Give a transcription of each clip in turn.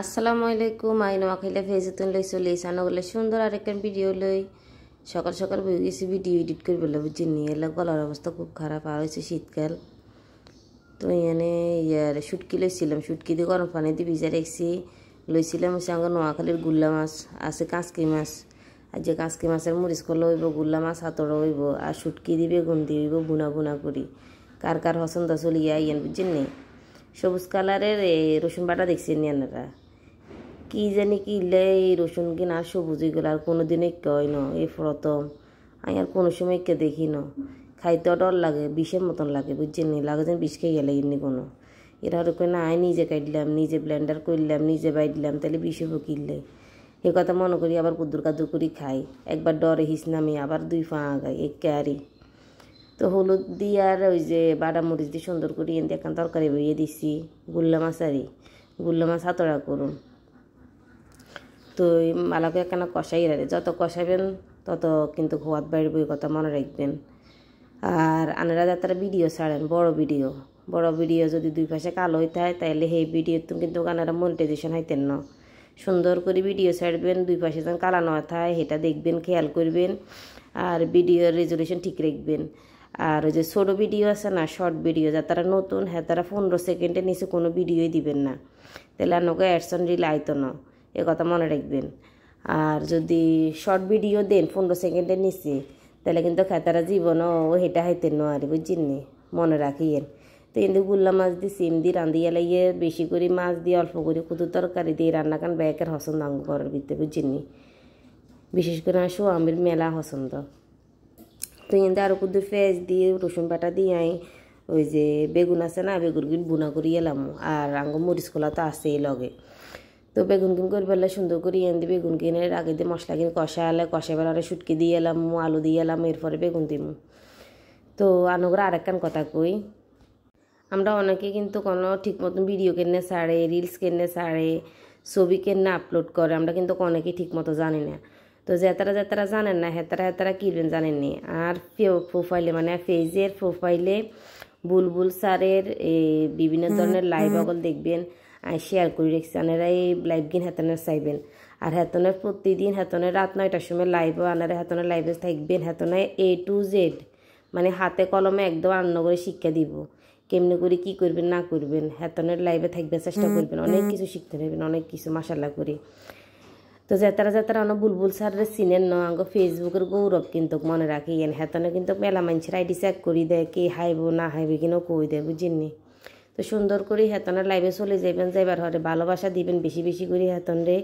আসসালামু আলাইকুম I নোয়াখাইলা Facebook লই চলে আনগলে সুন্দর আরেকটা ভিডিও লই সকাল সকাল বই গেছি ভিডিও এডিট করে বলে বুঝিনি এলা গলার অবস্থা খুব খারাপ আর হয়েছে শীতকাল তো এখানে শুটকি লইছিলাম শুটকি দিয়ে গরম পানি দিয়ে ভিজা রেখেছি লইছিলাম হচ্ছে আমার নোয়াখালীর গুল্লা মাছ আছে কাঁচকি মাছ আর যে কাঁচকি মাছের মরিচ করলে হইব গুল্লা মাছ হাতড় হইব আর শুটকি দিয়ে বেগুন দিয়ে হইব বুনা বুনা করি কার কার পছন্দ চলিয়া ইয়ান বুঝছেন সবুজ কালারের রসুন বাটা দেখছেন আপনারা কি জানি কি এই রসুন কিনা আর সবুজ এগুলো আর কোনো দিন কয় ন এই প্রথম আমি আর কোনো সময় কে দেখি ন খাইতে ডর লাগে বিষের মতন লাগে বুঝছেন লাগে যেন বিষ খেয়ে গেলে এমনি কোনো এরা আর না আমি নিজে কাটলাম নিজে ব্লেন্ডার করলাম নিজে বাইটলাম তাহলে বিষ হবো কিনলে এ কথা মনে করি আবার কুদ্দুর কাদুর করি খাই একবার ডরে হিস নামি আবার দুই ফা গাই এক ক্যারি তো হলুদ দিয়ে আর ওই যে বাটা মরিচ দিয়ে সুন্দর করে এনে এখন তরকারি বইয়ে দিছি গুল্লা মাছ গুল্লা মাছ হাতড়া করুন তো মালাকে একখানা কষাই রাখে যত কষাবেন তত কিন্তু খোয়াত বাইরে বই কথা মনে রাখবেন আর আনারা যাত্রা ভিডিও ছাড়েন বড় ভিডিও যদি দুই পাশে কালো হইতে হয় তাহলে সেই ভিডিও তুমি কিন্তু আনারা মনিটাইজেশন হাইতেন না সুন্দর করে ভিডিও ছাড়বেন দুই পাশে যেন কালা না থাকে সেটা দেখবেন খেয়াল করবেন আর ভিডিওর রেজুলেশন ঠিক রাখবেন আর ওই যে ছোটো ভিডিও আছে না শর্ট ভিডিও যারা নতুন হ্যাঁ তারা 15 সেকেন্ডের নিচে কোনো ভিডিওই দিবেন না তাহলে আপনাকে অ্যাডসন রিল আইতো না এ কথা মনে রাখবেন আর যদি শর্ট ভিডিও দেন 15 সেকেন্ডের নিচে তাহলে কিন্তু খেতারা জীবনও হেঁটা হাইতেন না আর বুঝছেন মনে রাখিয়েন তো কিন্তু গুল্লা মাছ দিয়ে সিম দিয়ে রাঁধিয়ে লাগিয়ে বেশি করে মাছ দিয়ে অল্প করে কুদু তরকারি দিয়ে রান্না কান ব্যাগের পছন্দ আঙ্গ করার ভিতরে বুঝছেন বিশেষ করে আসো আমির মেলা পছন্দ তো কিন্তু আরও কুদু ফেস দিয়ে রসুন বাটা দিয়ে আই ওই যে বেগুন আছে না বেগুন বুনা করি এলাম আর আঙ্গ মরিচ খোলা তো আসেই লগে তো বেগুন করে ফেললে সুন্দর করে এনে বেগুন কিনে আগে দিয়ে মশলা কিনে কষাবার আরে শুটকি দিয়ে এলাম আলু দিয়ে এলাম এরপরে বেগুন দিম তো আনগরা আরেকখান কথা কই আমরা অনেকে কিন্তু কোনো ঠিক মতন ভিডিও কেনে ছাড়ে রিলস কেনে ছাড়ে ছবি কেনে আপলোড করে আমরা কিন্তু অনেকেই ঠিক মতো জানি না তো যারা জানেন না হেতারা কিনবেন জানেননি আর প্রোফাইলে মানে পেজের প্রোফাইলে বুলবুল স্যারের বিভিন্ন ধরনের লাইভ অগল দেখবেন শেয়ার করে রেখেছি আনারা এই লাইভ গিন হেতনের চাইবেন আর হেতনের প্রতিদিন হেতনের রাত 9টার সময় লাইভও আনারা হেতনের লাইভে থাকবেন হেতনে A to Z মানে হাতে কলমে একদম আন্ন করে শিক্ষা দিব কেমনে করে কী করবেন না করবেন হেতনের লাইভে থাকবে চেষ্টা করবেন অনেক কিছু শিখতে পারবেন অনেক কিছু মাশাআল্লাহ করি তো যারা অনেক বুলবুল স্যারের চিনেন না আঙ্গ ফেসবুকের গৌরব কিন্তু মনে রাখি হেতনে কিন্তু মেলা মানুষের আইডি চেক করি দেয় কে হাইব না হাইবে কিনা কই দেয় বুঝিনি তো সুন্দর করে হেতনের লাইভে চলে যাইবার হরে ভালোবাসা দিবেন বেশি করে হেতনরে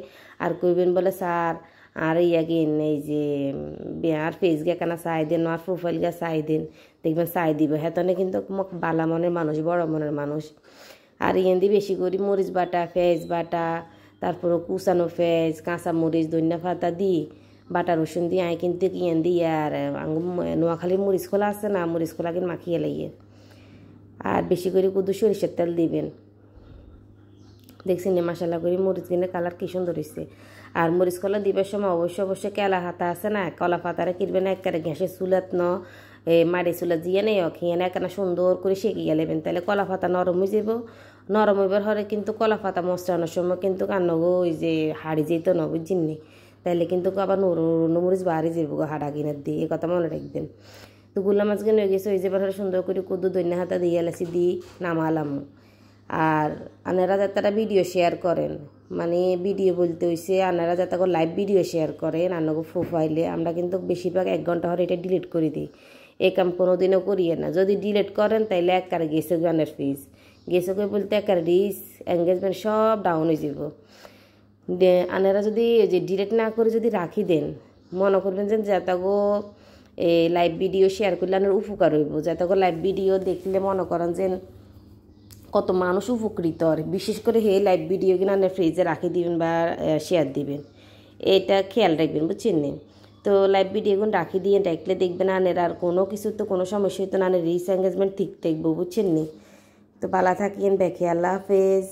আর কইবেন বলে স্যার আর ইয়াগিন এই যে আর ফেস গে কেনা চাই দেন আর প্রোফাইল গে চাই দেন দেখবেন চাই দিব হেতনে কিন্তু বালা মনের মানুষ বড় মনের মানুষ আর ইয়ান দিয়ে বেশি করে মরিচ বাটা ফেস বাটা তারপরে কুচানো ফেস কাঁচা মরিচ ধনিয়া পাতা দিই বাটা রসুন দিয়ে আই কিন্তু ইয়ান দিয়ে আর নোয়াখালীর মরিচ খোলা আছে না মরিচ খোলা কিন্তু মাখিয়ে লাগিয়ে আর বেশি করে কুদু সরিষার তেল দিবেন দেখছেন মাশাআল্লাহ করে মরিচ কিনে কালার কি সুন্দর হয়েছে আর মরিচ কলা দিবার সময় অবশ্যই কেলা হাতা আছে না কলা পাতারে কিনবেন একবারে গ্যাসের চুলাত মাড়ি চুলা দিয়ে নেই অখিয়ে না একখানা সুন্দর করে সেঁকে গেলেবেন তাহলে কলা পাতা নরম হয়ে যাব নরম হইবার হরে কিন্তু কলা পাতা মশলানোর সময় কিন্তু কান্নগো ওই যে হাড়ি যেত না বুঝিনি তাহলে কিন্তু আবার মরিচ বাড়ি যাবো হাড়া কিনার দিয়ে এ কথা মনে রাখবেন তো গুল্লা মাছ কিনে হয়ে গেছে ওই যে সুন্দর করে কুদু দৈন্য হাতা দিয়ে এলাচি দিয়ে নামালাম আর আনারা যারা ভিডিও শেয়ার করেন মানে ভিডিও বলতে হয়েছে আনারা যাতে লাইভ ভিডিও শেয়ার করেন আনাগো প্রোফাইলে আমরা কিন্তু বেশিরভাগ 1 ঘন্টা হরে এটা ডিলিট করে দিই এই কাম কোনোদিনও করিয়ে না যদি ডিলিট করেন তাইলে একবারে গেছে গানের ফিজ গেছে বলতে একবারে রিচ এঙ্গেজমেন্ট সব ডাউন হয়ে যাব আনারা যদি যে ডিলিট না করে যদি রাখি দেন মনে করবেন যে যাতাগো লাইভ ভিডিও শেয়ার করলে আপনার উপকার হইব যাতাগো লাইভ ভিডিও দেখলে মনে করেন যে কত মানুষ উপকৃত আর বিশেষ করে হে লাইভ ভিডিও কিনা আপনার ফ্রিজে রাখি দিবেন বা শেয়ার দিবেন এটা খেয়াল রাখবেন বুঝছেন তো লাইভ ভিডিওগুলো রাখি দিয়ে রাখলে দেখবেন আনের আর কোনো কিছু তো কোনো সমস্যা হইতো না রিচ এঙ্গেজমেন্ট ঠিক থাকবো বুঝছেন তো ভালো থাকিয়েন দেখে আল্লাহ হাফেজ।